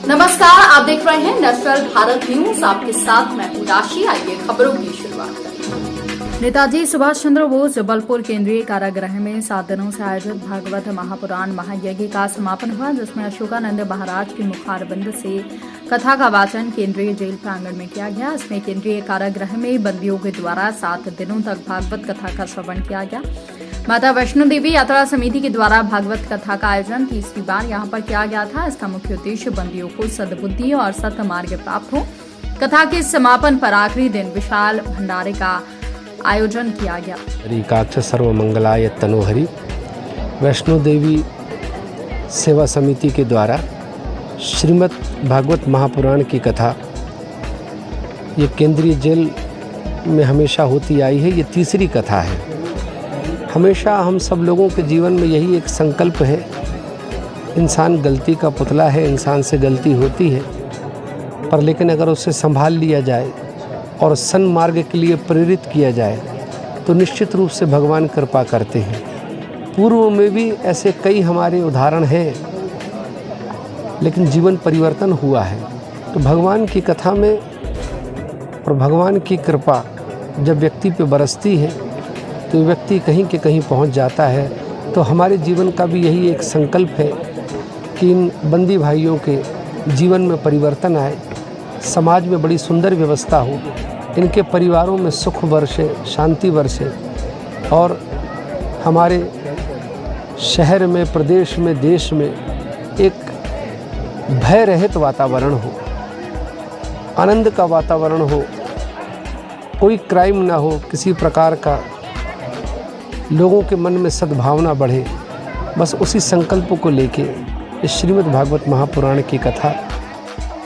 नमस्कार, आप देख रहे हैं नेशनल भारत न्यूज। आपके साथ मैं हूं राशि। आइए खबरों की शुरुआत करें। नेताजी सुभाष चंद्र बोस जबलपुर केंद्रीय कारागृह में 7 दिनों से आयोजित भागवत महापुराण महायज्ञ का समापन हुआ, जिसमें अशोकानंद महाराज की मुखारबिंद से कथा का वाचन केंद्रीय जेल प्रांगण में किया गया। इसमें केंद्रीय कारागृह में बंदियों के द्वारा 7 दिनों तक भागवत कथा का श्रवण किया गया। माता वैष्णो देवी यात्रा समिति के द्वारा भागवत कथा का आयोजन तीसरी बार यहां पर किया गया था। इसका मुख्य उद्देश्य बंदियों को सद्बुद्धि और सत्मार्ग प्राप्त हो। कथा के समापन पर आखिरी दिन विशाल भंडारे का आयोजन किया गया। हरिकाक्ष सर्वमंगलाय तनोहरि वैष्णो देवी सेवा समिति के द्वारा श्रीमद् भागवत महापुराण की कथा ये केंद्रीय जेल में हमेशा होती आई है। ये तीसरी कथा है। हमेशा हम सब लोगों के जीवन में यही एक संकल्प है, इंसान गलती का पुतला है, इंसान से गलती होती है, पर लेकिन अगर उसे संभाल लिया जाए और सन्मार्ग के लिए प्रेरित किया जाए तो निश्चित रूप से भगवान कृपा करते हैं। पूर्व में भी ऐसे कई हमारे उदाहरण हैं, लेकिन जीवन परिवर्तन हुआ है। तो भगवान की कथा में और भगवान की कृपा जब व्यक्ति पे बरसती है तो व्यक्ति कहीं के कहीं पहुंच जाता है। तो हमारे जीवन का भी यही एक संकल्प है कि इन बंदी भाइयों के जीवन में परिवर्तन आए, समाज में बड़ी सुंदर व्यवस्था हो, इनके परिवारों में सुख बरसे, शांति बरसे और हमारे शहर में, प्रदेश में, देश में एक भय रहित वातावरण हो, आनंद का वातावरण हो, कोई क्राइम ना हो, किसी प्रकार का लोगों के मन में सद्भावना बढ़े। बस उसी संकल्प को लेके इस श्रीमद् भागवत महापुराण की कथा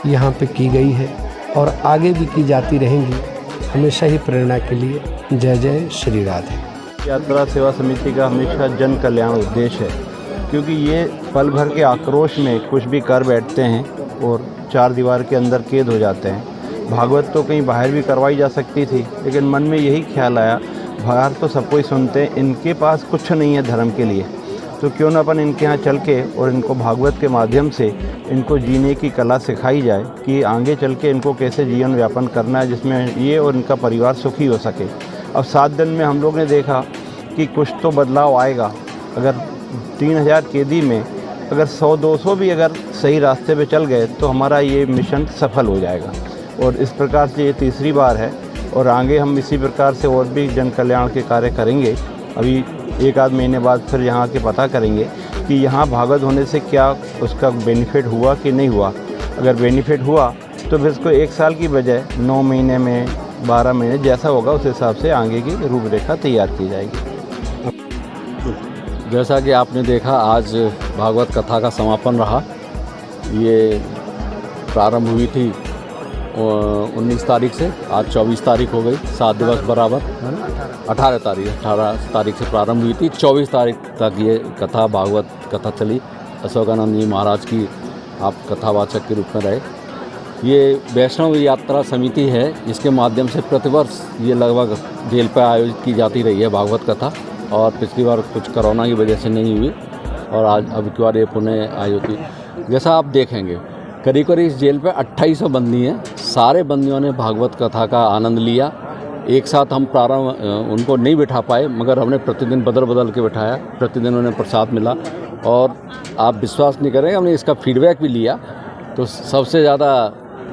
यहाँ पे की गई है और आगे भी की जाती रहेंगी, हमेशा ही प्रेरणा के लिए। जय जय श्री राधे। यात्रा सेवा समिति का हमेशा जन कल्याण उद्देश्य है, क्योंकि ये पल भर के आक्रोश में कुछ भी कर बैठते हैं और 4 दीवार के अंदर कैद हो जाते हैं। भागवत तो कहीं बाहर भी करवाई जा सकती थी, लेकिन मन में यही ख्याल आया, बाहर तो सब कोई सुनते हैं, इनके पास कुछ नहीं है धर्म के लिए, तो क्यों ना अपन इनके यहाँ चल के और इनको भागवत के माध्यम से इनको जीने की कला सिखाई जाए कि आगे चल के इनको कैसे जीवन व्यापन करना है, जिसमें ये और इनका परिवार सुखी हो सके। अब 7 दिन में हम लोग ने देखा कि कुछ तो बदलाव आएगा। अगर 3000 कैदी में अगर 100-200 भी अगर सही रास्ते पे चल गए तो हमारा ये मिशन सफल हो जाएगा। और इस प्रकार से ये तीसरी बार है और आगे हम इसी प्रकार से और भी जन कल्याण के कार्य करेंगे। अभी 1 आध महीने बाद फिर यहाँ के पता करेंगे कि यहाँ भागवत होने से क्या उसका बेनिफिट हुआ कि नहीं हुआ। अगर बेनिफिट हुआ तो फिर इसको 1 साल की बजाय 9 महीने में, 12 महीने जैसा होगा उस हिसाब से आगे की रूपरेखा तैयार की जाएगी। जैसा कि आपने देखा, आज भागवत कथा का समापन रहा। ये प्रारंभ हुई थी 19 तारीख से, आज 24 तारीख हो गई, 7 दिवस बराबर है ना। 18 तारीख से प्रारंभ हुई थी, 24 तारीख तक ये कथा, भागवत कथा चली। अशोकानंद जी महाराज की आप कथावाचक के रूप में रहे। ये वैष्णव यात्रा समिति है, इसके माध्यम से प्रतिवर्ष ये लगभग जेल पर आयोजित की जाती रही है भागवत कथा, और पिछली बार कुछ कोरोना की वजह से नहीं हुई और आज अब की बार ये पुनः आयोजित हुई। जैसा आप देखेंगे, करीब करीब इस जेल पे 2800 बंदी हैं। सारे बंदियों ने भागवत कथा का आनंद लिया। एक साथ हम प्रारंभ उनको नहीं बिठा पाए, मगर हमने प्रतिदिन बदल के बिठाया, प्रतिदिन उन्हें प्रसाद मिला और आप विश्वास नहीं करेंगे, हमने इसका फीडबैक भी लिया। तो सबसे ज़्यादा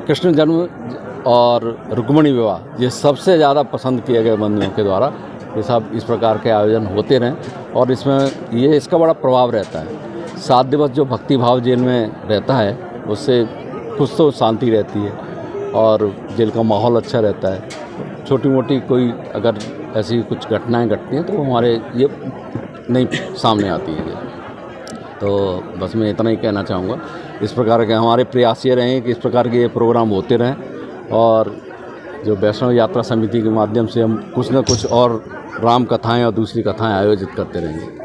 कृष्ण जन्म और रुक्मिणी विवाह ये सबसे ज़्यादा पसंद किए गए बंदियों के द्वारा। ये सब इस प्रकार के आयोजन होते रहें और इसमें ये इसका बड़ा प्रभाव रहता है। 7 दिवस जो भक्ति भाव जेल में रहता है उससे कुछ तो शांति रहती है और जेल का माहौल अच्छा रहता है। छोटी मोटी कोई अगर ऐसी कुछ घटनाएं घटती हैं तो हमारे ये नहीं सामने आती है। तो बस मैं इतना ही कहना चाहूँगा। इस प्रकार के हमारे प्रयास ये रहें कि इस प्रकार के ये प्रोग्राम होते रहें और जो वैष्णव यात्रा समिति के माध्यम से हम कुछ न कुछ और राम कथाएँ और दूसरी कथाएँ आयोजित करते रहेंगे।